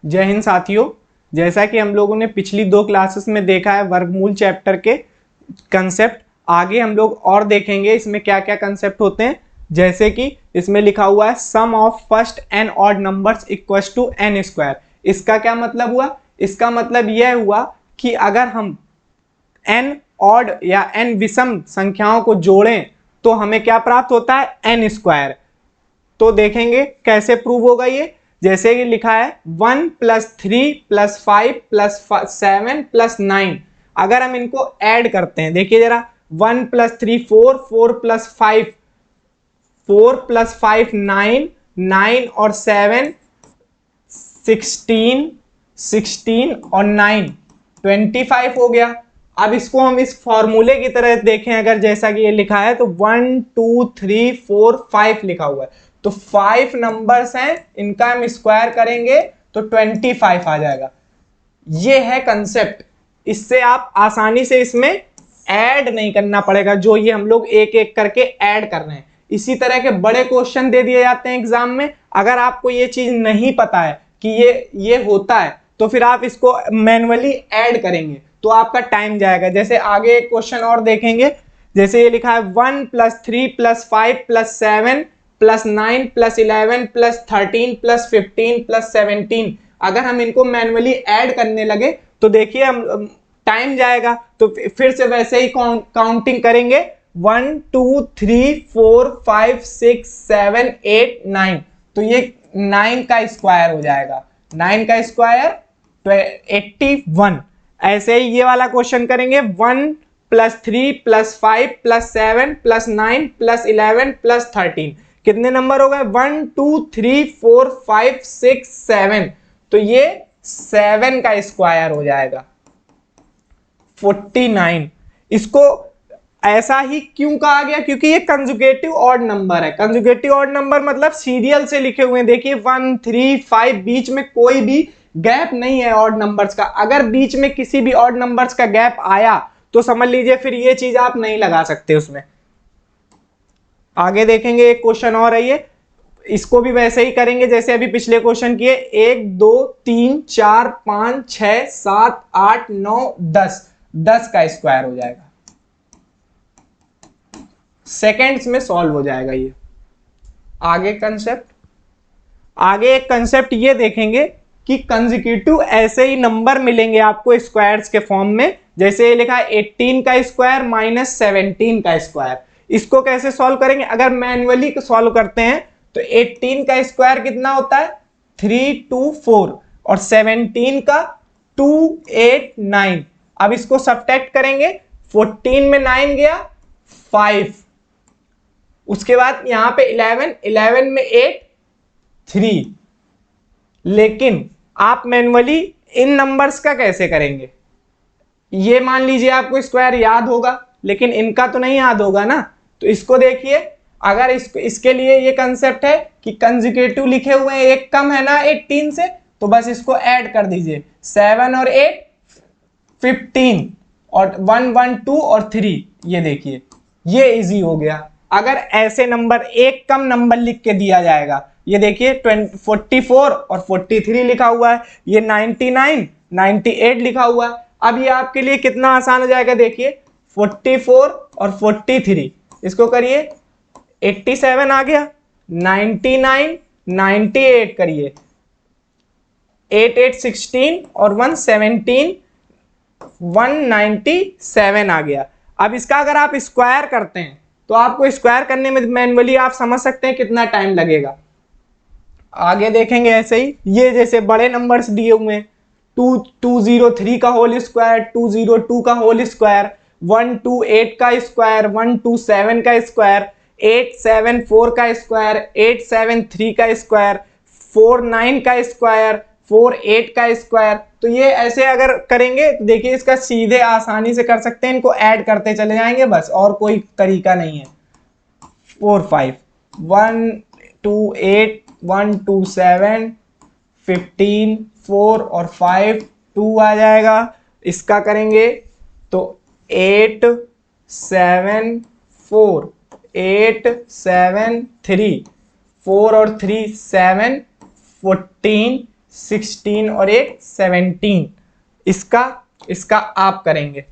जय हिंद साथियों। जैसा कि हम लोगों ने पिछली 2 क्लासेस में देखा है वर्गमूल चैप्टर के कंसेप्ट, आगे हम लोग और देखेंगे इसमें क्या क्या कंसेप्ट होते हैं। जैसे कि इसमें लिखा हुआ है sum of first n odd numbers equals to n square. इसका क्या मतलब हुआ? इसका मतलब यह हुआ कि अगर हम एन ऑड या एन विषम संख्याओं को जोड़ें तो हमें क्या प्राप्त होता है? N square. तो देखेंगे कैसे प्रूव होगा ये। जैसे कि लिखा है 1 + 3 + 5 + 7 + 9। अगर हम इनको ऐड करते हैं, देखिए जरा, 1 + 3 4, 4 + 5 4 + 5 9, 9 और 7 16, 16 और 9 25 हो गया। अब इसको हम इस फॉर्मूले की तरह देखें, अगर जैसा कि ये लिखा है तो 1 2 3 4 5 लिखा हुआ है, तो 5 नंबर्स हैं, इनका हम स्क्वायर करेंगे तो 25 आ जाएगा। ये है कंसेप्ट। इससे आप आसानी से इसमें ऐड नहीं करना पड़ेगा, जो ये हम लोग एक एक करके ऐड कर रहे हैं। इसी तरह के बड़े क्वेश्चन दे दिए जाते हैं एग्जाम में। अगर आपको ये चीज नहीं पता है कि ये होता है, तो फिर आप इसको मैन्युअली ऐड करेंगे तो आपका टाइम जाएगा। जैसे आगे एक क्वेश्चन और देखेंगे, जैसे ये लिखा है 1 + 3 + 5 + 7 + 9 + 11 + 13 + 15 + 17। अगर हम इनको मैन्युअली ऐड करने लगे तो देखिए हम टाइम जाएगा। तो फिर से वैसे ही काउंटिंग करेंगे, 1 2 3 4 5 6 7 8 9, तो ये 9 का स्क्वायर हो जाएगा। 9 का स्क्वायर 81। ऐसे ही ये वाला क्वेश्चन करेंगे, 1 + 3 + 5 + 7 + 9 + 11 + 13। कितने नंबर हो गए? 1 2 3 4 5 6 7, तो ये 7 का स्क्वायर हो जाएगा 49। इसको ऐसा ही क्यों कहा गया? क्योंकि ये कंजुगेटिव ऑड नंबर है। कंजुगेटिव ऑड नंबर मतलब सीरियल से लिखे हुए हैं। देखिए 1 3 5, बीच में कोई भी गैप नहीं है ऑड नंबर्स का। अगर बीच में किसी भी ऑड नंबर्स का गैप आया तो समझ लीजिए फिर ये चीज आप नहीं लगा सकते उसमें। आगे देखेंगे एक क्वेश्चन और है ये, इसको भी वैसे ही करेंगे जैसे अभी पिछले क्वेश्चन किए। 1 2 3 4 5 6 7 8 9 10, 10 का स्क्वायर हो जाएगा। सेकेंड्स में सॉल्व हो जाएगा ये। आगे एक कंसेप्ट ये देखेंगे कि कंसेक्यूटिव ऐसे ही नंबर मिलेंगे आपको स्क्वायर्स के फॉर्म में। जैसे ये लिखा है 18 का स्क्वायर - 17 का स्क्वायर। इसको कैसे सॉल्व करेंगे? अगर मैन्युअली सॉल्व करते हैं तो 18 का स्क्वायर कितना होता है? 324, और 17 का 289। अब इसको सब्ट्रैक्ट करेंगे, 14 में 9 गया 5, उसके बाद यहां पे 11, 11 में 8 3। लेकिन आप मैन्युअली इन नंबर्स का कैसे करेंगे? ये मान लीजिए आपको स्क्वायर याद होगा, लेकिन इनका तो नहीं याद होगा ना। तो इसको देखिए, अगर इसके लिए ये कंसेप्ट है कि कंसेक्यूटिव लिखे हुए हैं, एक कम है ना 18 से, तो बस इसको ऐड कर दीजिए। 7 और 8 15, और 1 1 2 और 3, ये देखिए ये इजी हो गया। अगर ऐसे नंबर एक कम नंबर लिख के दिया जाएगा, ये देखिए 44 और 43 लिखा हुआ है, ये 99 98 लिखा हुआ है। अब ये आपके लिए कितना आसान हो जाएगा, देखिए 44 और 43, इसको करिए 87 आ गया। 99 98 करिए, 8 8 16 और 1 17, 197 आ गया। अब इसका अगर आप स्क्वायर करते हैं तो आपको स्क्वायर करने में मैन्युअली आप समझ सकते हैं कितना टाइम लगेगा। आगे देखेंगे ऐसे ही, ये जैसे बड़े नंबर्स दिए हुए हैं, 203 का होल स्क्वायर, 202 का होल स्क्वायर, 128 का स्क्वायर, 127 का स्क्वायर, 874 का स्क्वायर, 873 का स्क्वायर, 49 का स्क्वायर, 48 का स्क्वायर। तो ये ऐसे अगर करेंगे तो देखिए इसका सीधे आसानी से कर सकते हैं, इनको ऐड करते चले जाएंगे बस, और कोई तरीका नहीं है। 4 5 1 2 8 1 2 7 15 4 और 5 2 आ जाएगा। इसका करेंगे तो 8 7 4 8 7 3, 4 और 3 7 14 16 और एक 17। इसका आप करेंगे।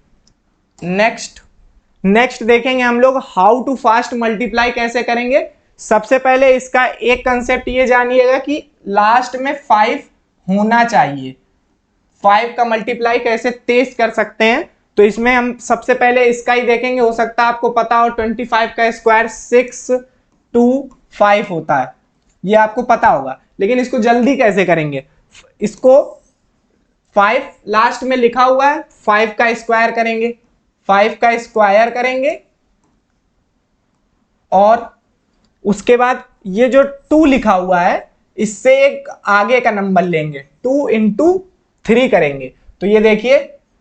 नेक्स्ट देखेंगे हम लोग हाउ टू फास्ट मल्टीप्लाई कैसे करेंगे। सबसे पहले इसका एक कंसेप्ट ये जानिएगा कि लास्ट में 5 होना चाहिए। 5 का मल्टीप्लाई कैसे तेज कर सकते हैं, तो इसमें हम सबसे पहले इसका ही देखेंगे। हो सकता है आपको पता हो 25 का स्क्वायर 625 होता है, ये आपको पता होगा। लेकिन इसको जल्दी कैसे करेंगे, इसको 5 लास्ट में लिखा हुआ है, 5 का स्क्वायर करेंगे, 5 का स्क्वायर करेंगे और उसके बाद ये जो 2 लिखा हुआ है इससे एक आगे का नंबर लेंगे, 2 इंटू 3 करेंगे। तो ये देखिए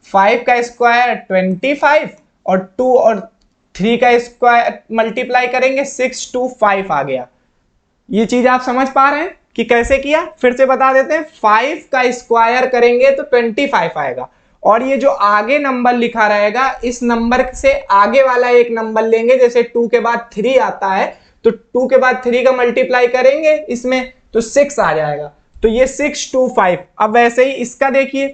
5 का स्क्वायर 25 और 2 और 3 का स्क्वायर मल्टीप्लाई करेंगे 625 आ गया। ये चीज आप समझ पा रहे हैं कि कैसे किया, फिर से बता देते हैं। 5 का स्क्वायर करेंगे तो 25 आएगा और ये जो आगे नंबर लिखा रहेगा इस नंबर से आगे वाला एक नंबर लेंगे। जैसे 2 के बाद 3 आता है तो 2 के बाद 3 का मल्टीप्लाई करेंगे इसमें तो 6 आ जाएगा, तो ये 625। अब वैसे ही इसका देखिए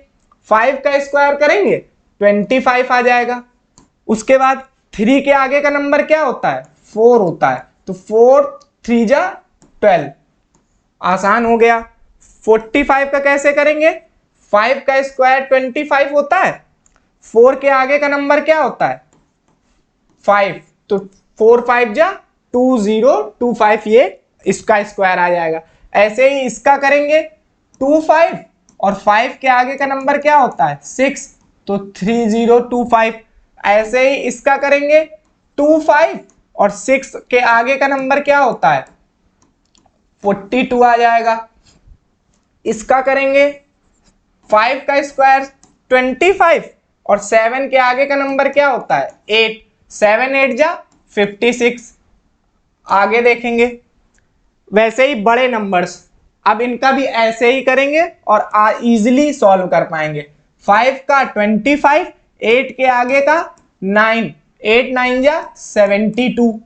5 का स्क्वायर करेंगे 25 आ जाएगा। उसके बाद 3 के आगे का नंबर क्या होता है, 4 होता है, तो 4 3 जा 12, आसान हो गया। 45 का कैसे करेंगे, 5 का स्क्वायर 25 होता है, 4 के आगे का नंबर क्या होता है 5, तो 4 5 जा 2025, ये इसका स्क्वायर आ जाएगा। ऐसे ही इसका करेंगे 25 और 5 के आगे का नंबर क्या होता है 6, तो 3025। ऐसे ही इसका करेंगे 25 और 6 के आगे का नंबर क्या होता है 42 आ जाएगा। इसका करेंगे 5 का स्क्वायर 25 और 7 के आगे का नंबर क्या होता है 8, 7 8 जा 56। आगे देखेंगे वैसे ही बड़े नंबर्स, अब इनका भी ऐसे ही करेंगे और इजीली सॉल्व कर पाएंगे। 5 का 25, 8 के आगे का 9, 8 9 जा 72।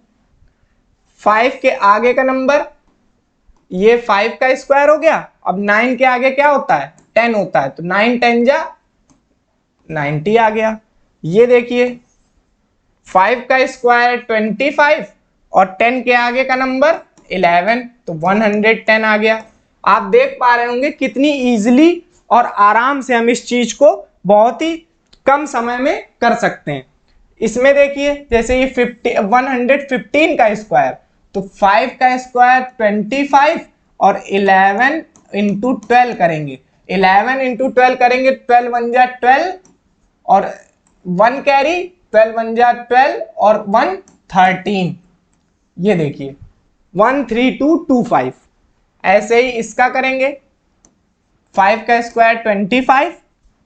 5 के आगे का नंबर ये 5 का स्क्वायर हो गया। अब 9 के आगे क्या होता है 10 होता है, तो 9 10 जा 90 आ गया। ये देखिए 5 का स्क्वायर 25 और 10 के आगे का नंबर 11, तो 110 आ गया। आप देख पा रहे होंगे कितनी इजीली और आराम से हम इस चीज को बहुत ही कम समय में कर सकते हैं। इसमें देखिए जैसे ये 115 का स्क्वायर, तो 5 का स्क्वायर 25 और 11 इंटू 12 करेंगे, 11 इंटू 12 करेंगे, 12 1 जा 12 और 1 कैरी, 12 1 जा 12 और 1 13। ये देखिए 13225। ऐसे ही इसका करेंगे 5 का स्क्वायर 25,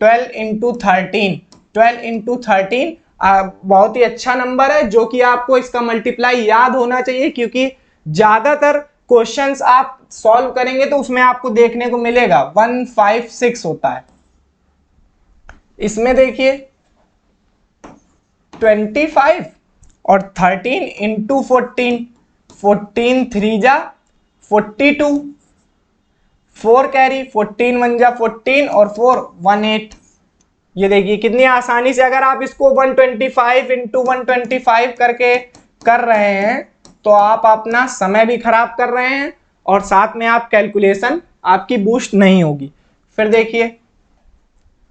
12 इंटू 13, 12 इंटू 13 बहुत ही अच्छा नंबर है जो कि आपको इसका मल्टीप्लाई याद होना चाहिए, क्योंकि ज्यादातर क्वेश्चंस आप सॉल्व करेंगे तो उसमें आपको देखने को मिलेगा 156 होता है। इसमें देखिए 25 और 13 इंटू 14, 14 3 जा 42, 4 कैरी, 14 1 जा 14 और 4 18। ये देखिए कितनी आसानी से अगर आप इसको 125 इंटू 125 करके कर रहे हैं तो आप अपना समय भी खराब कर रहे हैं और साथ में आप कैलकुलेशन आपकी बूस्ट नहीं होगी। फिर देखिए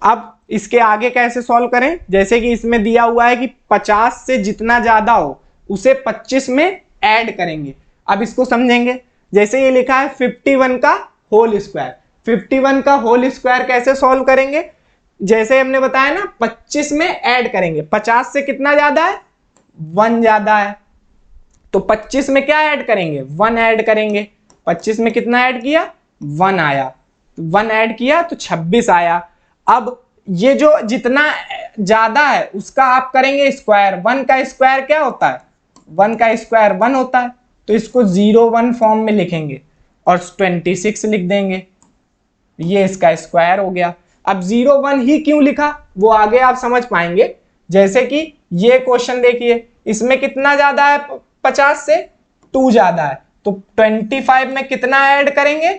अब इसके आगे कैसे सॉल्व करें। जैसे कि इसमें दिया हुआ है कि 50 से जितना ज्यादा हो उसे 25 में ऐड करेंगे। अब इसको समझेंगे। जैसे ये लिखा है 51 का होल स्क्वायर, 51 का होल स्क्वायर कैसे सॉल्व करेंगे। जैसे हमने बताया ना 25 में ऐड करेंगे, 50 से कितना ज्यादा है 1 ज्यादा है, तो 25 में क्या ऐड करेंगे 1 ऐड करेंगे। 25 में कितना ऐड किया 1 आया, 1 ऐड किया तो 26 आया। अब ये जो जितना ज्यादा है उसका आप करेंगे स्क्वायर। 1 का स्क्वायर क्या होता है 1 का स्क्वायर 1 होता है, तो इसको 01 फॉर्म में लिखेंगे और 26 लिख देंगे। ये इसका स्क्वायर हो गया। अब 01 ही क्यों लिखा वो आगे आप समझ पाएंगे। जैसे कि ये क्वेश्चन देखिए, इसमें कितना ज्यादा है 50 से 2 ज्यादा है, तो 25 में कितना ऐड करेंगे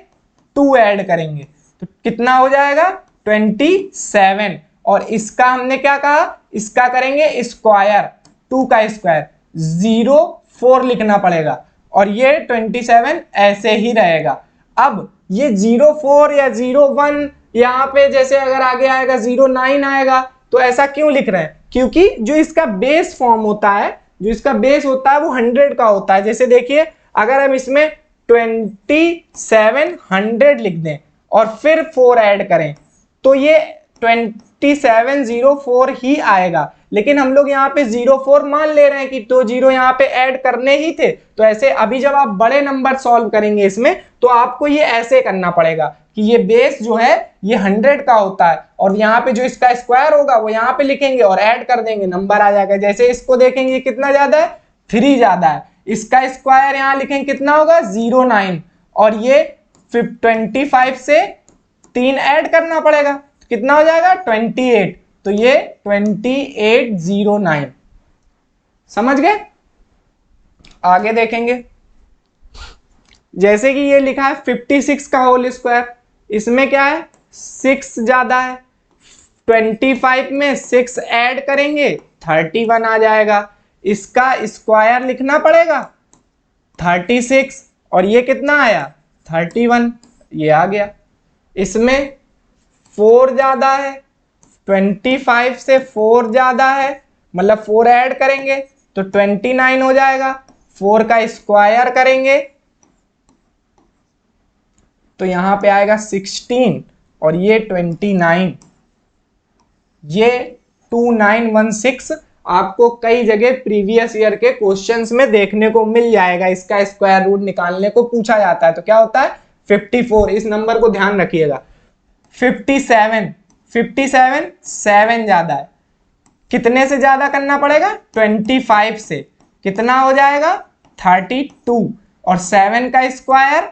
2 ऐड करेंगे, तो कितना हो जाएगा 27। और इसका हमने क्या कहा, इसका करेंगे स्क्वायर, 2 का स्क्वायर 04 लिखना पड़ेगा और ये 27 ऐसे ही रहेगा। अब ये 04 या 01 यहाँ पे जैसे अगर आगे आएगा 09 आएगा, तो ऐसा क्यों लिख रहे हैं, क्योंकि जो इसका बेस फॉर्म होता है, जो इसका बेस होता है वो 100 का होता है। जैसे देखिए अगर हम इसमें 2700 लिख दें और फिर 4 ऐड करें तो ये 2704 ही आएगा, लेकिन हम लोग यहाँ पे 04 मान ले रहे हैं कि तो 0 यहाँ पे ऐड करने ही थे। तो ऐसे अभी जब आप बड़े नंबर सॉल्व करेंगे इसमें, तो आपको ये ऐसे करना पड़ेगा कि ये बेस जो है ये 100 का होता है और यहाँ पे जो इसका स्क्वायर होगा वो यहाँ पे लिखेंगे और ऐड कर देंगे, नंबर आ जाएगा। जैसे इसको देखेंगे कितना ज्यादा है, 3 ज्यादा है, इसका स्क्वायर यहाँ लिखेंगे कितना होगा 09 और ये 25 से 3 ऐड करना पड़ेगा, तो कितना हो जाएगा 28, तो ये 2809। समझ गए। आगे देखेंगे जैसे कि ये लिखा है 56 का होल स्क्वायर, इसमें क्या है 6 ज्यादा है, 25 में 6 ऐड करेंगे 31 आ जाएगा, इसका स्क्वायर लिखना पड़ेगा 36 और ये कितना आया 31, ये आ गया। इसमें 4 ज्यादा है, 25 से 4 ज्यादा है, मतलब 4 ऐड करेंगे तो 29 हो जाएगा, 4 का स्क्वायर करेंगे तो यहां पे आएगा 16 और ये 29, ये 2916 आपको कई जगह प्रीवियस ईयर के क्वेश्चंस में देखने को मिल जाएगा। इसका स्क्वायर रूट निकालने को पूछा जाता है तो क्या होता है 54, इस नंबर को ध्यान रखिएगा। 57 7 ज्यादा है, कितने से ज्यादा करना पड़ेगा 25 से, कितना हो जाएगा 32 और 7 का स्क्वायर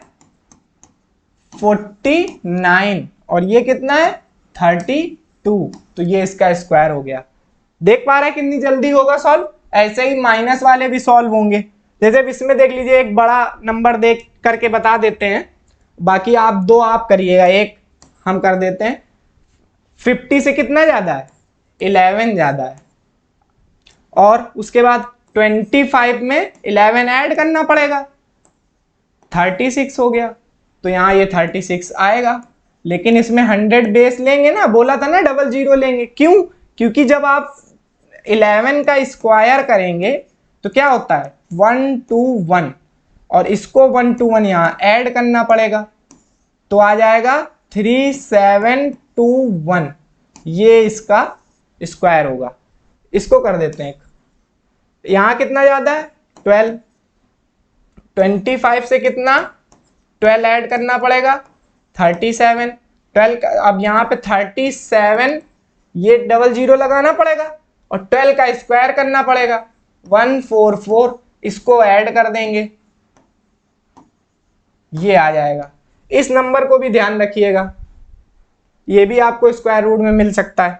49 और ये कितना है 32, तो ये इसका स्क्वायर हो गया। देख पा रहे हैं कितनी जल्दी होगा सॉल्व। ऐसे ही माइनस वाले भी सॉल्व होंगे। जैसे इसमें देख लीजिए एक बड़ा नंबर देख करके बता देते हैं, बाकी आप 2 आप करिएगा, एक हम कर देते हैं। 50 से कितना ज्यादा है 11 ज्यादा है और उसके बाद 25 में 11 ऐड करना पड़ेगा, 36 हो गया, तो यहाँ ये 36 आएगा। लेकिन इसमें 100 बेस लेंगे ना, बोला था ना डबल जीरो लेंगे, क्यों, क्योंकि जब आप 11 का स्क्वायर करेंगे तो क्या होता है 121 और इसको 121 यहाँ ऐड करना पड़ेगा तो आ जाएगा 3721, ये इसका स्क्वायर होगा। इसको कर देते हैं, यहाँ कितना ज्यादा है 12, 25 से कितना 12 ऐड करना पड़ेगा 37, 12 अब यहाँ पे 37 ये डबल जीरो लगाना पड़ेगा और 12 का स्क्वायर करना पड़ेगा 144, इसको ऐड कर देंगे ये आ जाएगा। इस नंबर को भी ध्यान रखिएगा, ये भी आपको स्क्वायर रूट में मिल सकता है।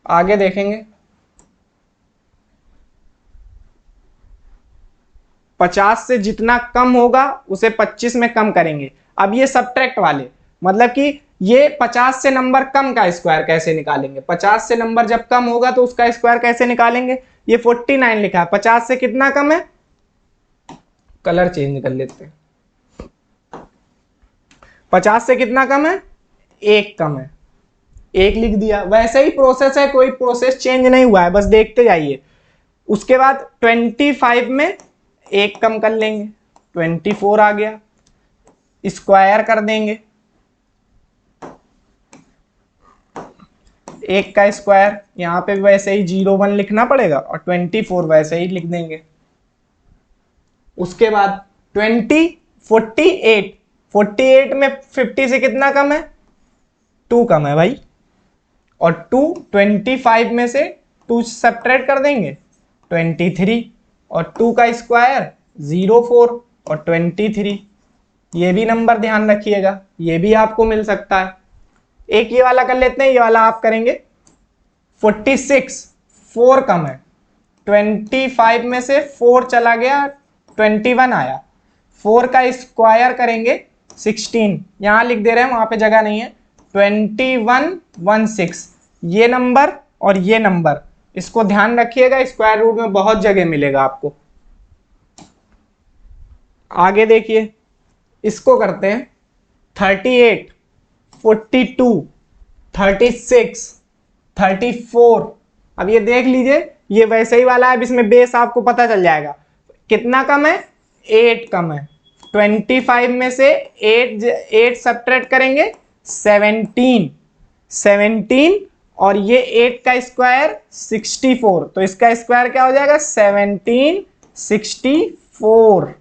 आगे देखेंगे 50 से जितना कम होगा उसे 25 में कम करेंगे। अब ये सब्ट्रैक्ट वाले, मतलब कि ये 50 से नंबर कम का स्क्वायर कैसे निकालेंगे, 50 से नंबर जब कम होगा तो उसका स्क्वायर कैसे निकालेंगे। ये 49 लिखा है, 50 से कितना कम है, कलर चेंज कर लेते हैं, 50 से कितना कम है 1 कम है, 1 लिख दिया। वैसे ही प्रोसेस है, कोई प्रोसेस चेंज नहीं हुआ है, बस देखते जाइए। उसके बाद 25 में 1 कम कर लेंगे, 24 आ गया, स्क्वायर कर देंगे, 1 का स्क्वायर यहाँ पे वैसे ही 01 लिखना पड़ेगा और 24 वैसे ही लिख देंगे। उसके बाद 48 में 50 से कितना कम है 2 कम है भाई, और 25 में से 2 सब्ट्रैक्ट कर देंगे 23 और 2 का स्क्वायर 04 और 23, ये भी नंबर ध्यान रखिएगा, ये भी आपको मिल सकता है। एक ये वाला कर लेते हैं, ये वाला आप करेंगे 46, 4 कम है, 25 में से 4 चला गया 21 आया, 4 का स्क्वायर करेंगे 16, यहाँ लिख दे रहे हैं, वहाँ पे जगह नहीं है। 2116 ये नंबर और ये नंबर, इसको ध्यान रखिएगा, स्क्वायर रूट में बहुत जगह मिलेगा आपको। आगे देखिए, इसको करते हैं 38, 42, 36, 34। अब ये देख लीजिए, ये वैसे ही वाला है, अब इसमें बेस आपको पता चल जाएगा कितना कम है, 8 कम है। 25 में से 8 सब्ट्रैक्ट करेंगे 17, 17 और ये 8 का स्क्वायर 64, तो इसका स्क्वायर क्या हो जाएगा 1764,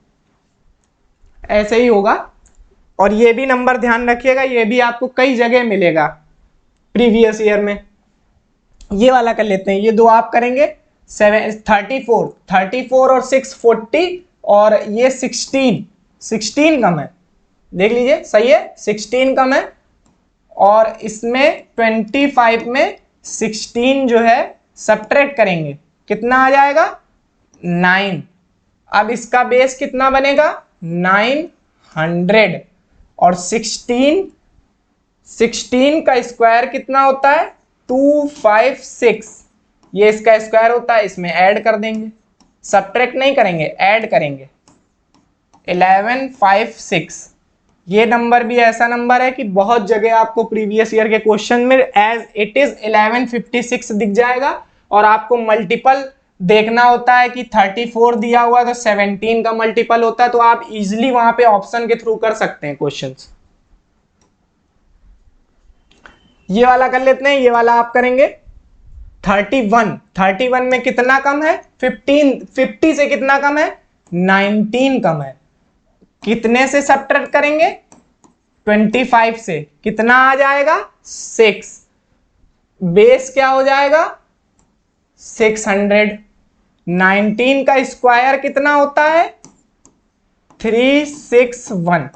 ऐसे ही होगा। और ये भी नंबर ध्यान रखिएगा, ये भी आपको कई जगह मिलेगा प्रीवियस ईयर में। ये वाला कर लेते हैं, ये दो आप करेंगे 34 और 6 40 और ये 16 कम है, देख लीजिए सही है, 16 कम है। और इसमें 25 में 16 जो है सब्ट्रैक्ट करेंगे, कितना आ जाएगा 9। अब इसका बेस कितना बनेगा 900 और 16 का स्क्वायर कितना होता है 256, ये इसका स्क्वायर होता है, इसमें ऐड कर देंगे, सब्ट्रैक्ट नहीं करेंगे, ऐड करेंगे 1156। ये नंबर भी ऐसा नंबर है कि बहुत जगह आपको प्रीवियस ईयर के क्वेश्चन में एज इट इज 1156 दिख जाएगा, और आपको मल्टीपल देखना होता है कि 34 दिया हुआ है तो 17 का मल्टीपल होता है, तो आप इजीली वहां पे ऑप्शन के थ्रू कर सकते हैं क्वेश्चंस। ये वाला कर लेते हैं, ये वाला आप करेंगे 31 में कितना कम है 50 से कितना कम है 19 कम है, कितने से सब्ट्रैक्ट करेंगे 25 से, कितना आ जाएगा 6, बेस क्या हो जाएगा 600। 19 का स्क्वायर कितना होता है 361,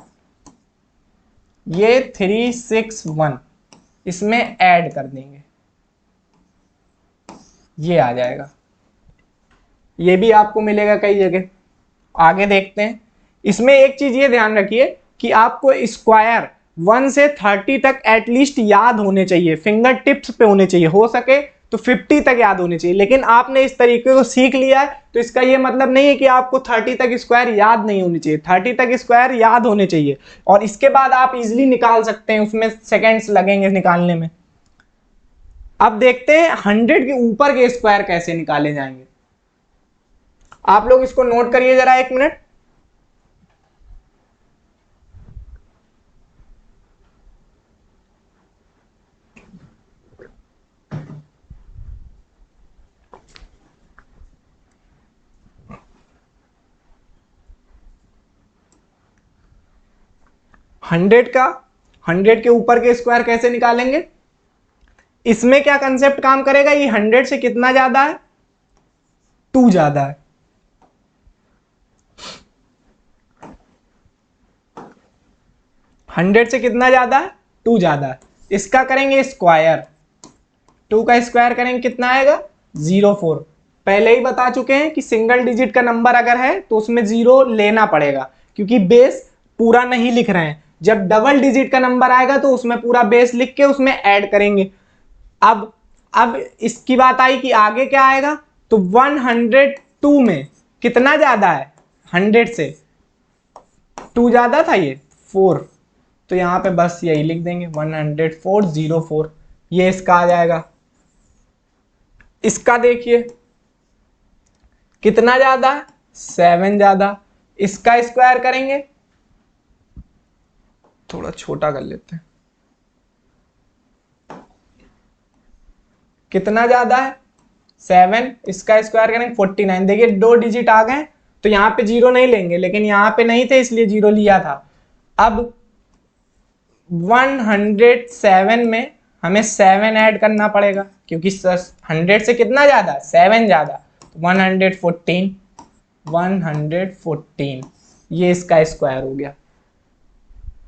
ये 361 इसमें ऐड कर देंगे, ये आ जाएगा, ये भी आपको मिलेगा कई जगह। आगे देखते हैं, इसमें एक चीज ये ध्यान रखिए कि आपको स्क्वायर 1 से 30 तक एटलीस्ट याद होने चाहिए, फिंगर टिप्स पे होने चाहिए, हो सके तो 50 तक याद होने चाहिए। लेकिन आपने इस तरीके को सीख लिया है तो इसका ये मतलब नहीं है कि आपको 30 तक स्क्वायर याद नहीं होनी चाहिए, 30 तक स्क्वायर याद होने चाहिए, और इसके बाद आप इजीली निकाल सकते हैं, उसमें सेकेंड्स लगेंगे निकालने में। अब देखते हैं 100 के ऊपर के स्क्वायर कैसे निकाले जाएंगे। आप लोग इसको नोट करिए जरा 1 मिनट। हंड्रेड के ऊपर के स्क्वायर कैसे निकालेंगे, इसमें क्या कंसेप्ट काम करेगा, ये 100 से कितना ज्यादा है 2 ज्यादा है, हंड्रेड से कितना ज्यादा है 2 ज्यादा है, इसका करेंगे स्क्वायर, 2 का स्क्वायर करेंगे कितना आएगा 04। पहले ही बता चुके हैं कि सिंगल डिजिट का नंबर अगर है तो उसमें 0 लेना पड़ेगा, क्योंकि बेस पूरा नहीं लिख रहे हैं। जब डबल डिजिट का नंबर आएगा तो उसमें पूरा बेस लिख के उसमें ऐड करेंगे। अब इसकी बात आई कि आगे क्या आएगा, तो 102 में कितना ज्यादा है 100 से 2 ज्यादा था, ये 4, तो यहां पे बस यही लिख देंगे 10404, ये इसका आ जाएगा। इसका देखिए कितना ज्यादा है 7 ज्यादा, इसका स्क्वायर करेंगे, थोड़ा छोटा कर लेते हैं, कितना ज्यादा है 7, इसका स्क्वायर करेंगे 49। देखिए 2 डिजिट आ गए तो यहां पे 0 नहीं लेंगे, लेकिन यहां पे नहीं थे इसलिए 0 लिया था। अब 107 में हमें 7 ऐड करना पड़ेगा, क्योंकि 100 से कितना ज्यादा 7 ज्यादा, 114, ये इसका स्क्वायर हो गया।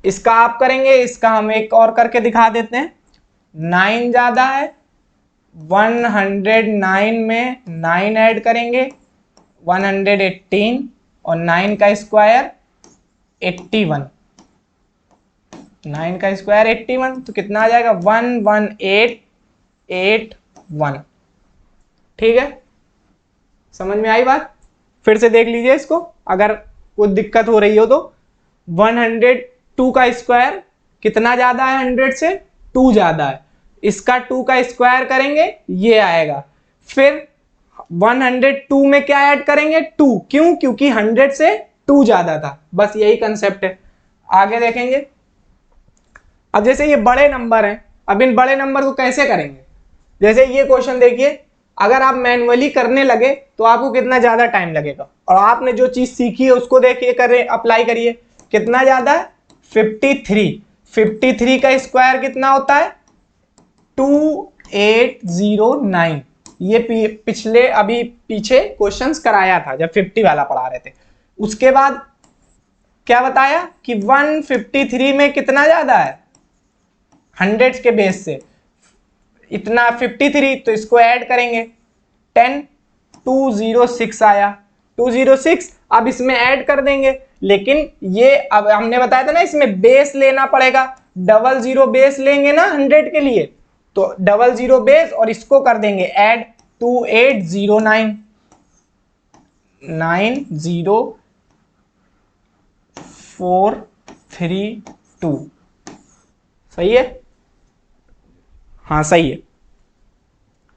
इसका आप करेंगे, इसका हम एक और करके दिखा देते हैं। 9 ज्यादा है, 109 में 9 ऐड करेंगे 118, और 9 का स्क्वायर 81, 9 का स्क्वायर 81, तो कितना आ जाएगा 11881। ठीक है, समझ में आई बात? फिर से देख लीजिए इसको, अगर कोई दिक्कत हो रही हो तो। 102 का स्क्वायर कितना ज्यादा है 100 से? 2 ज्यादा है। इसका 2 का स्क्वायर करेंगे ये आएगा। फिर 102 में क्या ऐड करेंगे? 2। क्यों? क्योंकि 100 से 2 ज्यादा था। बस यही कंसेप्ट है। आगे देखेंगे। अब जैसे ये बड़े नंबर हैं, अब इन बड़े नंबर को कैसे करेंगे? जैसे ये क्वेश्चन देखिए, अगर आप मैन्युअली करने लगे तो आपको कितना ज्यादा टाइम लगेगा, और आपने जो चीज सीखी है उसको देखिए, करें, अप्लाई करिए। कितना ज्यादा है? 53। 53 का स्क्वायर कितना होता है? 2809। ये पिछले अभी पीछे क्वेश्चंस कराया था जब 50 वाला पढ़ा रहे थे। उसके बाद क्या बताया कि 153 में कितना ज्यादा है 100 के बेस से, इतना 53, तो इसको ऐड करेंगे 10, 206 आया। 206 अब इसमें ऐड कर देंगे, लेकिन ये अब हमने बताया था ना, इसमें बेस लेना पड़ेगा। 00 बेस लेंगे ना 100 के लिए, तो 00 बेस और इसको कर देंगे ऐड 2809 90432। सही है? हाँ सही है।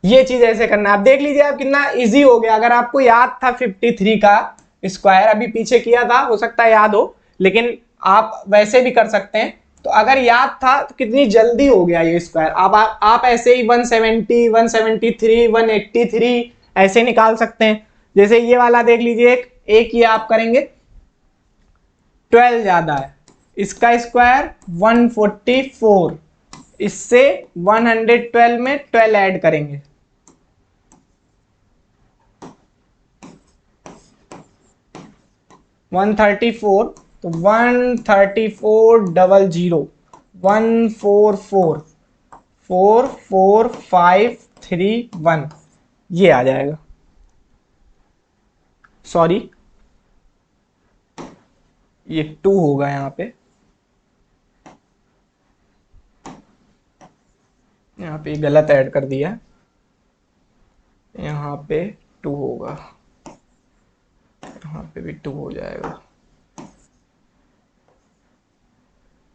ये चीज ऐसे करना, आप देख लीजिए आप कितना इजी हो गया। अगर आपको याद था 53 का स्क्वायर, अभी पीछे किया था, हो सकता है याद हो, लेकिन आप वैसे भी कर सकते हैं। तो अगर याद था तो कितनी जल्दी हो गया ये स्क्वायर। आप ऐसे ही 170, 173, 183 ऐसे निकाल सकते हैं। जैसे ये वाला देख लीजिए, एक ये आप करेंगे, 12 ज्यादा है, इसका स्क्वायर 144, इससे 112 में 12 ऐड करेंगे, 134, तो 13400 144 44531 ये आ जाएगा। सॉरी, ये 2 होगा यहाँ पे, यहाँ पे गलत ऐड कर दिया, यहाँ पे 2 होगा, यहाँ पे भी 2 हो जाएगा।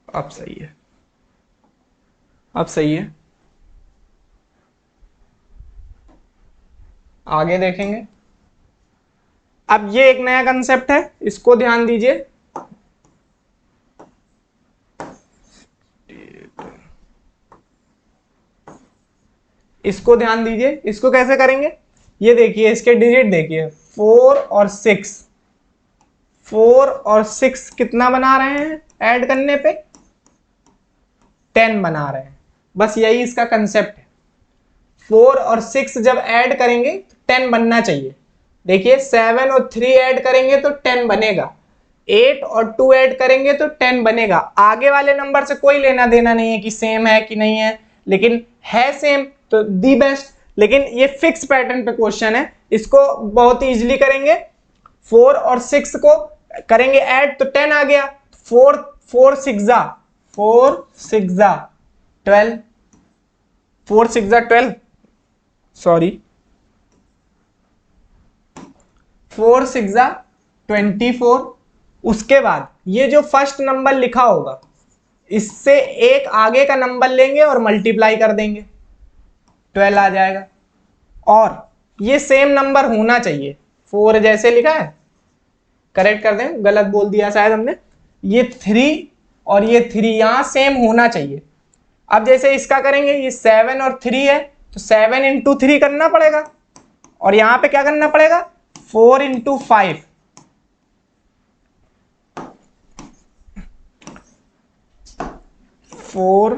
अब सही है, अब सही है। आगे देखेंगे। अब ये एक नया कंसेप्ट है, इसको ध्यान दीजिए। इसको ध्यान दीजिए, इसको कैसे करेंगे? ये देखिए, इसके डिजिट देखिए, 4 और 6। 4 और 6 कितना बना रहे हैं ऐड करने पे? 10 बना रहे हैं। बस यही इसका कंसेप्ट है। 4 और 6 जब ऐड करेंगे तो 10 बनना चाहिए। देखिए 7 और 3 ऐड करेंगे तो 10 बनेगा, 8 और 2 ऐड करेंगे तो 10 बनेगा। आगे वाले नंबर से कोई लेना देना नहीं है कि सेम है कि नहीं है, लेकिन है सेम तो दी बेस्ट। लेकिन ये फिक्स पैटर्न पे क्वेश्चन है, इसको बहुत ही इजीली करेंगे। 4 और 6 को करेंगे ऐड तो 10 आ गया। 4 4 6 12, 4 6 12, सॉरी 4 6 24। उसके बाद ये जो फर्स्ट नंबर लिखा होगा, इससे एक आगे का नंबर लेंगे और मल्टीप्लाई कर देंगे, 12 आ जाएगा। और ये सेम नंबर होना चाहिए, 4 जैसे लिखा है, करेक्ट कर दें, गलत बोल दिया शायद हमने। ये 3 और ये 3 यहां सेम होना चाहिए। अब जैसे इसका करेंगे, ये 7 और 3 है तो 7 इंटू 3 करना पड़ेगा, और यहां पे क्या करना पड़ेगा? 4 इंटू 5। 4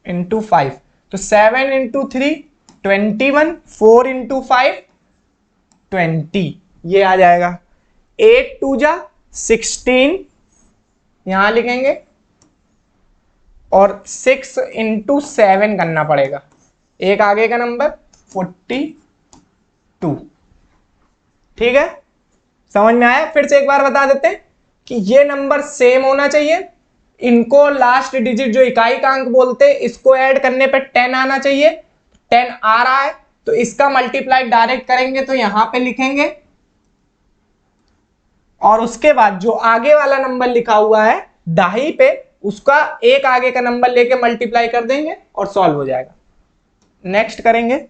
इंटू 5, तो 7 इंटू 3 21, 4 इंटू 5 20, ये आ जाएगा। 8 2 जा 16 यहां लिखेंगे, और 6 इंटू 7 करना पड़ेगा, एक आगे का नंबर 42। ठीक है, समझ में आया? फिर से एक बार बता देते हैं कि ये नंबर सेम होना चाहिए, इनको लास्ट डिजिट जो इकाई का अंक बोलते हैं, इसको ऐड करने पे 10 आना चाहिए, 10 आ रहा है, तो इसका मल्टीप्लाई डायरेक्ट करेंगे तो यहां पे लिखेंगे, और उसके बाद जो आगे वाला नंबर लिखा हुआ है दाही पे, उसका एक आगे का नंबर लेके मल्टीप्लाई कर देंगे और सॉल्व हो जाएगा। नेक्स्ट करेंगे।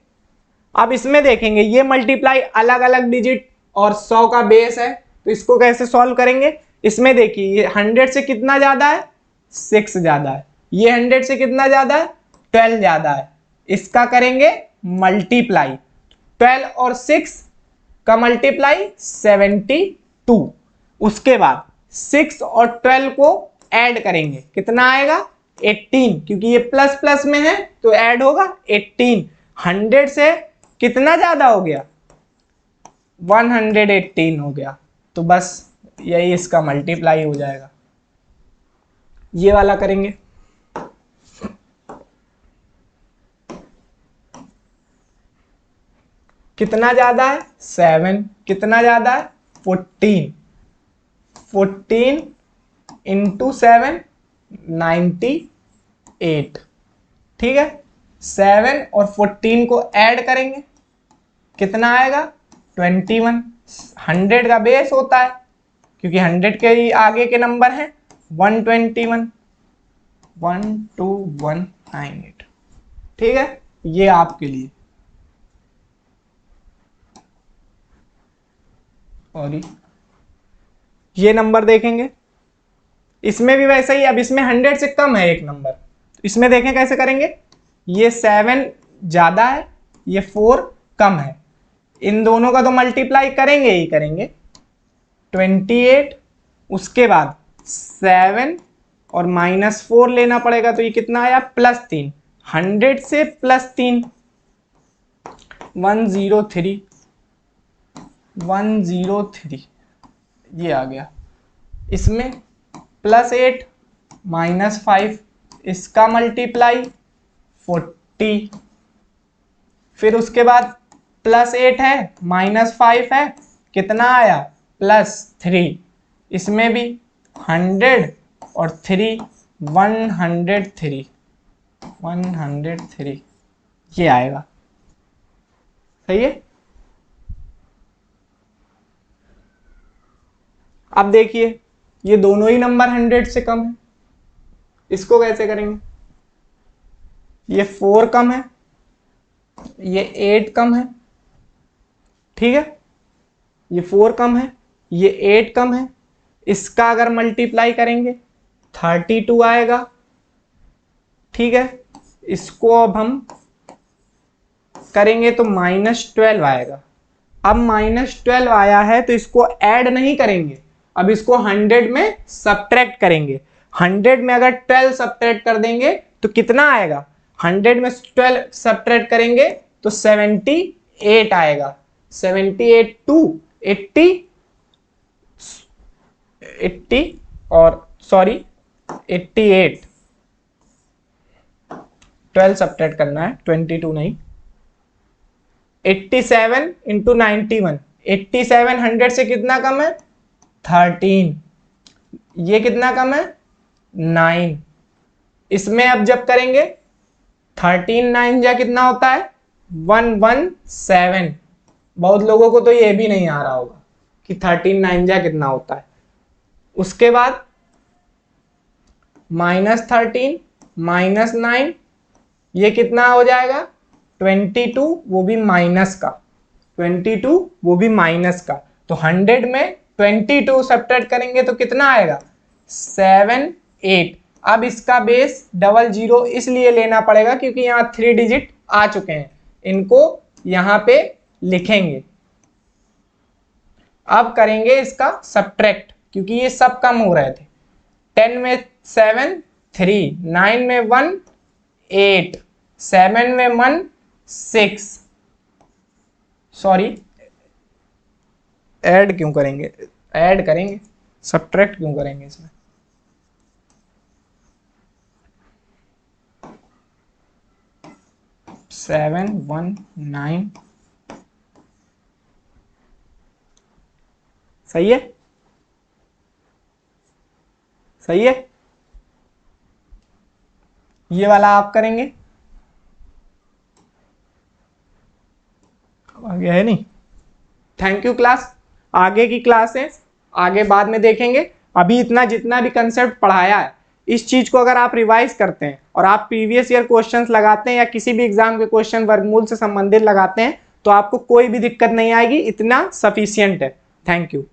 अब इसमें देखेंगे ये मल्टीप्लाई अलग अलग डिजिट और 100 का बेस है, तो इसको कैसे सॉल्व करेंगे। इसमें देखिए ये 100 से कितना ज्यादा है, 6 ज्यादा है, ये 100 से कितना ज्यादा है, 12 ज्यादा है, इसका करेंगे मल्टीप्लाई, 12 और 6 का मल्टीप्लाई 72, उसके बाद 6 और 12 को ऐड करेंगे, कितना आएगा 18, क्योंकि ये प्लस प्लस में है तो ऐड होगा 18, 100 से कितना ज्यादा हो गया 118 हो गया, तो बस यही इसका मल्टीप्लाई हो जाएगा। ये वाला करेंगे। कितना ज्यादा है 7, कितना ज्यादा है 14, 14 इंटू 7 98, ठीक है। 7 और 14 को ऐड करेंगे, कितना आएगा 21, 100 का बेस होता है, क्योंकि 100 के ही आगे के नंबर हैं 121, 12198, ठीक है। ये आपके लिए। और ये नंबर देखेंगे, इसमें भी वैसा ही, अब इसमें 100 से कम है एक नंबर, इसमें देखें कैसे करेंगे। ये 7 ज्यादा है, ये 4 कम है, इन दोनों का तो मल्टीप्लाई करेंगे ही करेंगे, 28, उसके बाद 7 और -4 लेना पड़ेगा, तो ये कितना आया +3, 100 से +3 103, 103 ये आ गया। इसमें +8 -5, इसका मल्टीप्लाई 40, फिर उसके बाद +8 है -5 है, कितना आया +3, इसमें भी 100 और 3 103, 103 ये आएगा, सही है। अब देखिए ये दोनों ही नंबर 100 से कम है, इसको कैसे करेंगे। ये 4 कम है, ये 8 कम है, ठीक है, ये 4 कम है, ये 8 कम है, इसका अगर मल्टीप्लाई करेंगे 32 आएगा, ठीक है। इसको अब हम करेंगे तो -12 आएगा। अब -12 आया है तो इसको ऐड नहीं करेंगे, अब इसको 100 में सब्ट्रैक्ट करेंगे। 100 में अगर 12 सब्ट्रैक्ट कर देंगे तो कितना आएगा, 100 में 12 सब्ट्रैक्ट करेंगे तो 78 आएगा, 78 टू 80, 80 और सॉरी 88, 12 सब्ट्रैक्ट करना है 22 नहीं, 87 इंटू 91, 87 100 से कितना कम है 13, ये कितना कम है 9, इसमें अब जब करेंगे 13 9 जा कितना होता है 117, बहुत लोगों को तो ये भी नहीं आ रहा होगा कि 13 9 जा कितना होता है। उसके बाद -13 -9 ये कितना हो जाएगा 22, वो भी माइनस का, 22 वो भी माइनस का, तो 100 में 22 सब्ट्रैक्ट करेंगे तो कितना आएगा 7 8। अब इसका बेस 00 इसलिए लेना पड़ेगा क्योंकि यहाँ 3 डिजिट आ चुके हैं, इनको यहाँ पे लिखेंगे। अब करेंगे इसका सब्ट्रैक्ट, क्योंकि ये सब कम हो रहे थे। 10 में 7 3, 9 में 1 8, 7 में 1 6, सॉरी ऐड क्यों करेंगे, ऐड करेंगे, सब्ट्रैक्ट क्यों करेंगे इसमें। सेवन 1 9, सही है, सही है। ये वाला आप करेंगे, आगे है नहीं। थैंक यू क्लास, आगे की क्लासेस आगे बाद में देखेंगे। अभी इतना जितना भी कंसेप्ट पढ़ाया है इस चीज को अगर आप रिवाइज करते हैं और आप प्रीवियस ईयर क्वेश्चंस लगाते हैं या किसी भी एग्जाम के क्वेश्चन वर्गमूल से संबंधित लगाते हैं तो आपको कोई भी दिक्कत नहीं आएगी, इतना सफिशियंट है। Thank you.